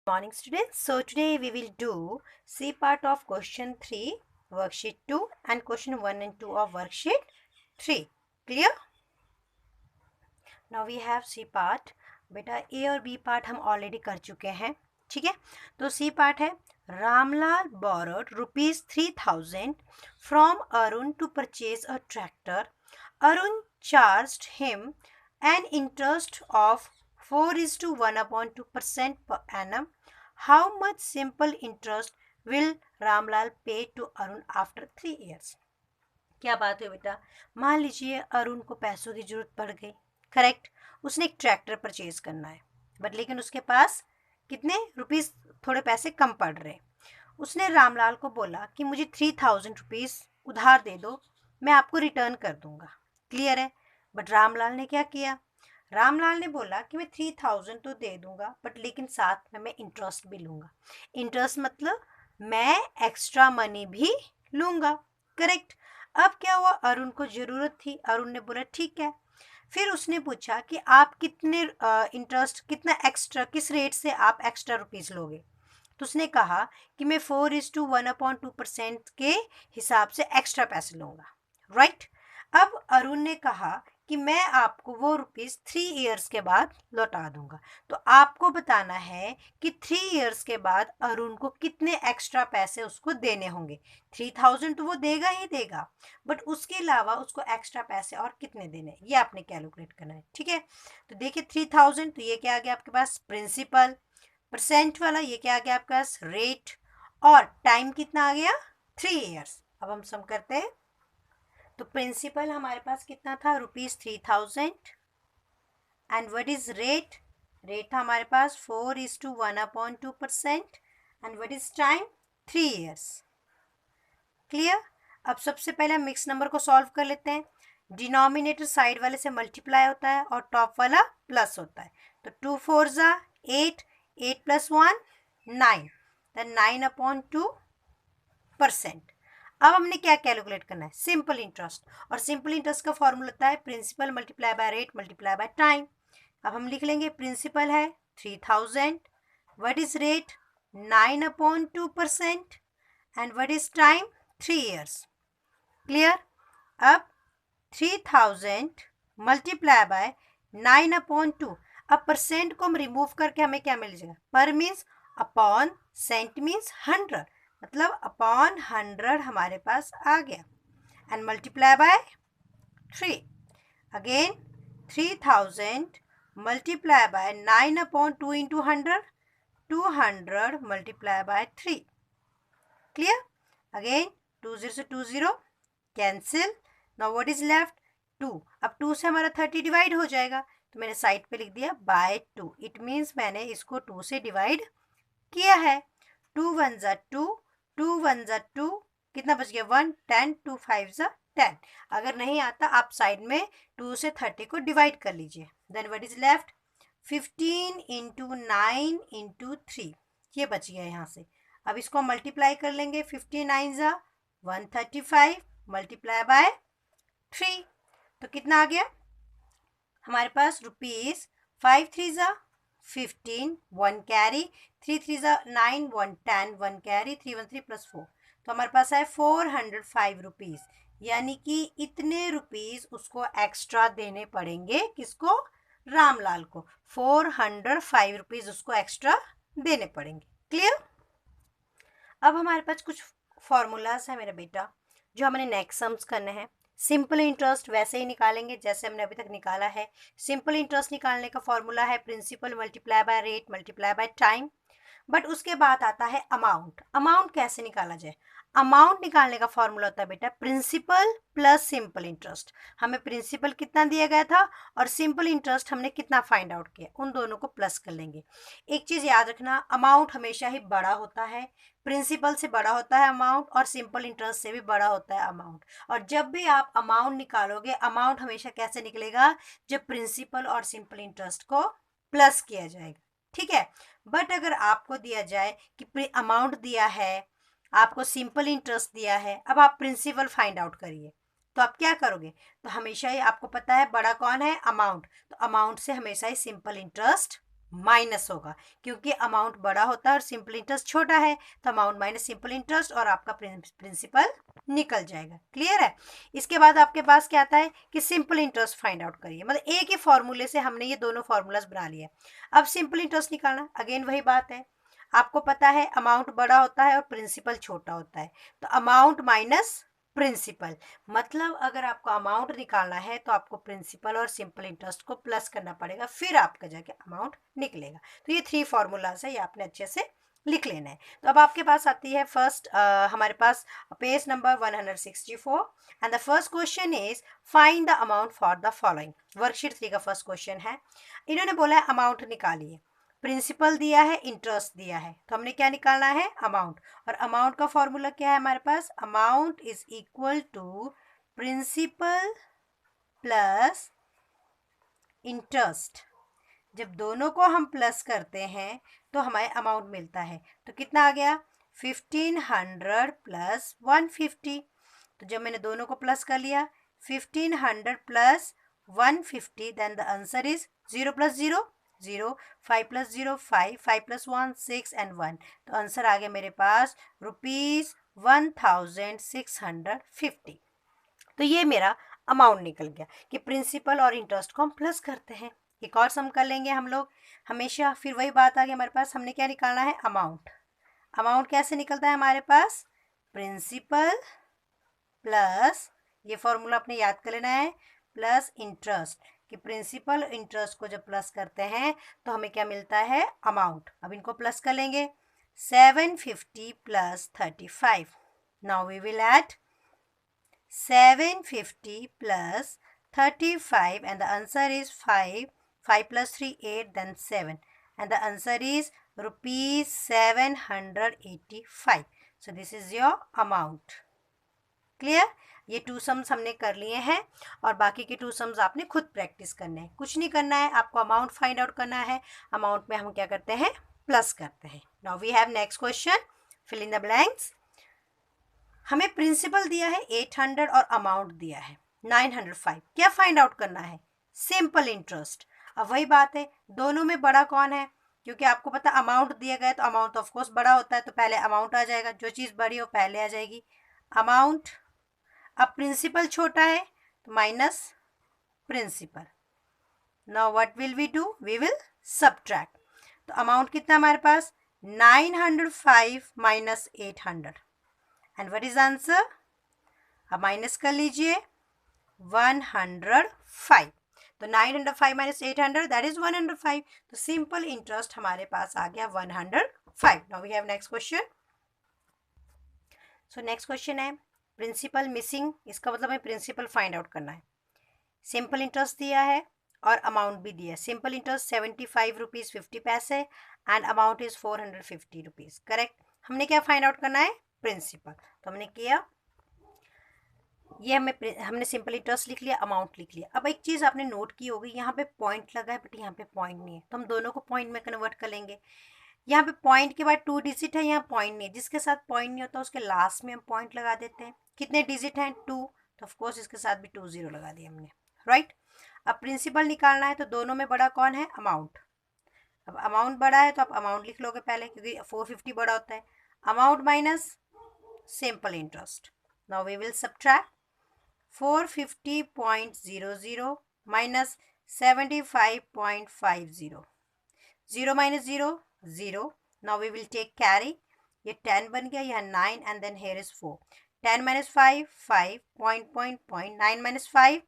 Morning students. So today we will do C part of question 3 worksheet 2 and question 1 and 2 of worksheet 3. Clear? Now we have C part. बेटा A और B part हम already कर चुके हैं. ठीक है, तो C part है Ramlal borrowed ₹3,000 from Arun to purchase a tractor. Arun charged him an interest of 4:1/2% per annum. How much simple interest will Ramlal pay to Arun after 3 years? क्या बात है बेटा, मान लीजिए अरुण को पैसों की जरूरत पड़ गई. करेक्ट, उसने एक ट्रैक्टर परचेज करना है बट लेकिन उसके पास कितने रुपीस, थोड़े पैसे कम पड़ रहे. उसने रामलाल को बोला कि मुझे 3,000 रुपीज़ उधार दे दो, मैं आपको रिटर्न कर दूंगा. क्लियर है. बट रामलाल ने क्या किया, रामलाल ने बोला कि मैं 3,000 तो दे दूंगा बट लेकिन साथ में मैं इंटरेस्ट भी लूँगा. इंटरेस्ट मतलब मैं एक्स्ट्रा मनी भी लूँगा. करेक्ट. अब क्या हुआ, अरुण को ज़रूरत थी, अरुण ने बोला ठीक है. फिर उसने पूछा कि आप कितने इंटरेस्ट, कितना एक्स्ट्रा, किस रेट से आप एक्स्ट्रा रुपीज़ लोगे. तो उसने कहा कि मैं 4:1/2% के हिसाब से एक्स्ट्रा पैसे लूँगा. राइट. अब अरुण ने कहा कि मैं आपको वो रुपीज़ 3 ईयर्स के बाद लौटा दूंगा. तो आपको बताना है कि 3 ईयर्स के बाद अरुण को कितने एक्स्ट्रा पैसे उसको देने होंगे. 3,000 तो वो देगा ही देगा बट उसके अलावा उसको एक्स्ट्रा पैसे और कितने देने, ये आपने कैलकुलेट करना है. ठीक है, तो देखिए 3,000, तो ये क्या आ गया आपके पास प्रिंसिपल, परसेंट वाला ये क्या आ गया आपके पास रेट, और टाइम कितना आ गया 3 ईयर्स. अब हम सम करते हैं. तो प्रिंसिपल हमारे पास कितना था ₹3,000 and what is rate, rate था हमारे पास 4:1/2% and what is time 3 years. Clear. अब सबसे पहले हम मिक्स नंबर को सॉल्व कर लेते हैं. डिनोमिनेटर साइड वाले से मल्टीप्लाई होता है और टॉप वाला प्लस होता है. तो 2 4 8, 8 + 1 9, 9/2%. अब हमने क्या कैलकुलेट करना है, सिंपल इंटरेस्ट, और सिंपल इंटरेस्ट का फॉर्मूला होता है principal multiply by rate multiply by time. अब हम लिख लेंगे प्रिंसिपल है 3,000, what is rate 9/2% and what is time 3 years. Clear. अब 3,000 मल्टीप्लाई बाय 9/2. अब परसेंट को हम रिमूव करके हमें क्या मिल जाएगा, पर मीन्स अपॉन, सेंट मीन्स 100, मतलब अपॉन 100 हमारे पास आ गया and multiply by 3. Again 3,000 multiply by 9/2 into 100, 200 multiply by 3. Clear. Again 2 0 से 2 0 cancel. Now what is left 2. अब 2 से हमारा 30 डिवाइड हो जाएगा, तो मैंने साइड पे लिख दिया बाय 2. इट मीन्स मैंने इसको 2 से डिवाइड किया है. 2 1 2, 2 1 2, कितना बच गया 1, 10, 2 5 10. अगर नहीं आता आप साइड में 2 से 30 को डिवाइड कर लीजिए. Then what is left 15 into 9 into 3, ये बच गया यहाँ से. अब इसको मल्टीप्लाई कर लेंगे. 59 135 मल्टीप्लाई बाय 3, तो कितना आ गया हमारे पास रुपीज़ 5 3 15, 1 कैरी, 3 3 9, 1 10, 1 कैरी, 3 1 3 + 4, तो हमारे पास है 405 रुपीज़. यानी कि इतने रुपीज़ उसको एक्स्ट्रा देने पड़ेंगे. किसको, रामलाल को. 405 रुपीज़ उसको एक्स्ट्रा देने पड़ेंगे. क्लियर. अब हमारे पास कुछ फॉर्मूलाज है मेरा बेटा जो हमने नेक्स्ट सम्स करने हैं. सिंपल इंटरेस्ट वैसे ही निकालेंगे जैसे हमने अभी तक निकाला है. सिंपल इंटरेस्ट निकालने का फॉर्मूला है principal multiply by rate multiply by time. But उसके बाद आता है अमाउंट. अमाउंट कैसे निकाला जाए, अमाउंट निकालने का फॉर्मूला होता है बेटा प्रिंसिपल प्लस सिंपल इंटरेस्ट. हमें प्रिंसिपल कितना दिया गया था और सिंपल इंटरेस्ट हमने कितना फाइंड आउट किया, उन दोनों को प्लस कर लेंगे. एक चीज़ याद रखना, अमाउंट हमेशा ही बड़ा होता है, प्रिंसिपल से बड़ा होता है अमाउंट और सिंपल इंटरेस्ट से भी बड़ा होता है अमाउंट. और जब भी आप अमाउंट निकालोगे, अमाउंट हमेशा कैसे निकलेगा, जब प्रिंसिपल और सिंपल इंटरेस्ट को प्लस किया जाएगा. ठीक है. बट अगर आपको दिया जाए कि अमाउंट दिया है, आपको सिंपल इंटरेस्ट दिया है, अब आप प्रिंसिपल फाइंड आउट करिए, तो आप क्या करोगे, तो हमेशा ही आपको पता है बड़ा कौन है, अमाउंट, तो अमाउंट से हमेशा ही सिंपल इंटरेस्ट माइनस होगा, क्योंकि अमाउंट बड़ा होता है और सिंपल इंटरेस्ट छोटा है, तो अमाउंट माइनस सिंपल इंटरेस्ट और आपका प्रिंसिपल निकल जाएगा। क्लियर है। इसके बाद आपके पास क्या आता है कि सिंपल इंटरेस्ट फाइंड आउट करिए, मतलब एक ही फॉर्मूले से हमने ये दोनों फॉर्मूलाज बना लिए। अब सिंपल इंटरेस्ट निकालना, अगेन वही बात है, आपको पता है अमाउंट बड़ा होता है और प्रिंसिपल छोटा होता है, तो अमाउंट माइनस प्रिंसिपल, मतलब अगर आपको अमाउंट निकालना है तो आपको प्रिंसिपल और सिंपल इंटरेस्ट को प्लस करना पड़ेगा, फिर आपका जाके अमाउंट निकलेगा। तो ये 3 फॉर्मूलाज है, ये आपने अच्छे से लिख लेना है। तो अब आपके पास आती है फर्स्ट हमारे पास page number 164 and the first question is find the amount for the following. Worksheet 3 का फर्स्ट क्वेश्चन है, इन्होंने बोला है अमाउंट निकालिए, प्रिंसिपल दिया है, इंटरेस्ट दिया है, तो हमने क्या निकालना है, अमाउंट। और अमाउंट का फॉर्मूला क्या है हमारे पास, amount is equal to principal plus interest. जब दोनों को हम प्लस करते हैं तो हमें अमाउंट मिलता है, तो कितना आ गया 1500 प्लस 150। तो जब मैंने दोनों को प्लस कर लिया 1500 plus 150, then the answer is 0 plus 0 0, 5 plus 0 5, 5 plus 1 6 and 1, तो आंसर आ गया मेरे पास ₹1650। तो ये मेरा अमाउंट निकल गया कि प्रिंसिपल और इंटरेस्ट को हम प्लस करते हैं। एक और सम कर लेंगे हम लोग हमेशा, फिर वही बात आ गई हमारे पास, हमने क्या निकालना है, अमाउंट। अमाउंट कैसे निकलता है हमारे पास, प्रिंसिपल प्लस, ये फॉर्मूला अपने याद कर लेना है, प्लस इंटरेस्ट, कि प्रिंसिपल इंटरेस्ट को जब प्लस करते हैं तो हमें क्या मिलता है, अमाउंट। अब इनको प्लस कर लेंगे, 750 plus 35। Now we will add 750 plus 35 and the answer is 5. 5 plus 3 8, then 7, and the answer is ₹785. So this is your amount. Clear. ये 2 सम्स हमने कर लिए हैं और बाकी के 2 सम्स आपने खुद प्रैक्टिस करने हैं, कुछ नहीं करना है, आपको अमाउंट फाइंड आउट करना है। अमाउंट में हम क्या करते हैं, प्लस करते हैं। Now we have next question, fill in the blanks. हमें प्रिंसिपल दिया है 800 और अमाउंट दिया है 905, क्या फाइंड आउट करना है, सिंपल इंटरेस्ट। अब वही बात है, दोनों में बड़ा कौन है, क्योंकि आपको पता अमाउंट दिया गया तो अमाउंट ऑफ कोर्स बड़ा होता है, तो पहले अमाउंट आ जाएगा, जो चीज़ बड़ी हो पहले आ जाएगी अमाउंट। अब प्रिंसिपल छोटा है तो minus principal. Now what will we do, we will subtract. तो अमाउंट कितना हमारे पास 905 minus 800, and what is answer, अब माइनस कर लीजिए 105। तो 905 माइनस 800 दैट इज 105। तो सिंपल इंटरेस्ट हमारे पास आ गया 105। Now we have next question. So next question है प्रिंसिपल मिसिंग, इसका मतलब हमें प्रिंसिपल फाइंड आउट करना है। सिंपल इंटरेस्ट दिया है और अमाउंट भी दिया है। सिंपल इंटरेस्ट 75 रुपीज़ 50 पैसे and amount is 450 rupees, correct. हमने क्या फाइंड आउट करना है, प्रिंसिपल। तो हमने किया, ये हमने सिंपल इंटरेस्ट लिख लिया, अमाउंट लिख लिया। अब एक चीज़ आपने नोट की होगी, यहाँ पे पॉइंट लगा है बट यहाँ पे पॉइंट नहीं है, तो हम दोनों को पॉइंट में कन्वर्ट कर लेंगे। यहाँ पे पॉइंट के बाद 2 डिजिट है, यहाँ पॉइंट नहीं है, जिसके साथ पॉइंट नहीं होता उसके लास्ट में हम पॉइंट लगा देते हैं। कितने डिजिट हैं, 2, तो ऑफकोर्स इसके साथ भी 2 0 लगा दिया हमने, राइट। अब प्रिंसिपल निकालना है तो दोनों में बड़ा कौन है, अमाउंट। अब अमाउंट बड़ा है तो आप अमाउंट लिख लोगे पहले, क्योंकि 450 बड़ा होता है। Amount minus simple interest. Now we will subtract 450.00 minus 75.50, 0 minus 0 0। Now we will take carry, ये 10 बन गया, यह 9 and then here is 4। 10 minus 5 5, point 9 minus 5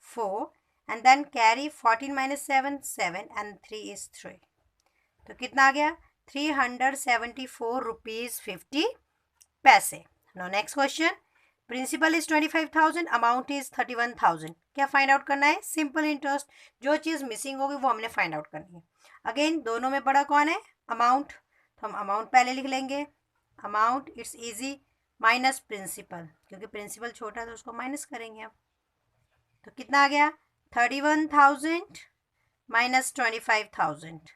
4 and then carry 14 minus 7 7 and 3 is 3। तो कितना आ गया 374 रुपीज़ 50 पैसे। Now next question, principal is 25,000, amount is 31,000, क्या फाइंड आउट करना है, सिंपल इंटरेस्ट। जो चीज़ मिसिंग होगी वो हमने फाइंड आउट करनी है। अगेन दोनों में बड़ा कौन है, अमाउंट, तो हम अमाउंट पहले लिख लेंगे, amount it's easy, minus principal, क्योंकि प्रिंसिपल छोटा है तो उसको माइनस करेंगे हम। तो कितना आ गया 31,000 माइनस 25,000,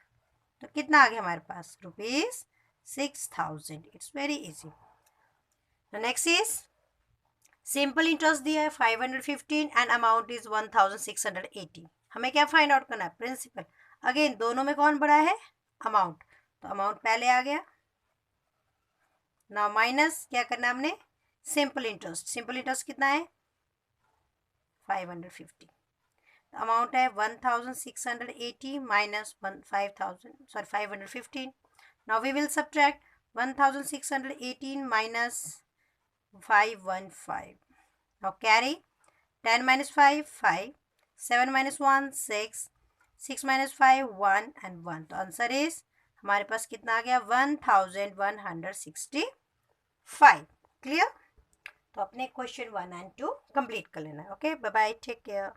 तो कितना आ गया हमारे पास ₹6,000। It's very easy. Next is simple interest दिया है 515 एंड अमाउंट इज 1,680। हमें क्या फाइंड आउट करना है, प्रिंसिपल। अगेन दोनों में कौन बड़ा है? अमाउंट, तो अमाउंट पहले आ गया। नाउ माइनस क्या करना हमने? Simple interest. सिंपल इंटरेस्ट कितना है? 550। अमाउंट है 1680 minus 515। Now we will subtract 1618 minus 515. Now carry 10 minus 5, 5. 7 minus 1, 6. 6 minus 5, 1 and 1. तो आंसर इज हमारे पास कितना आ गया? 1165. क्लियर? तो अपने क्वेश्चन 1 and 2 कंप्लीट कर लेना। Okay, bye bye, take care.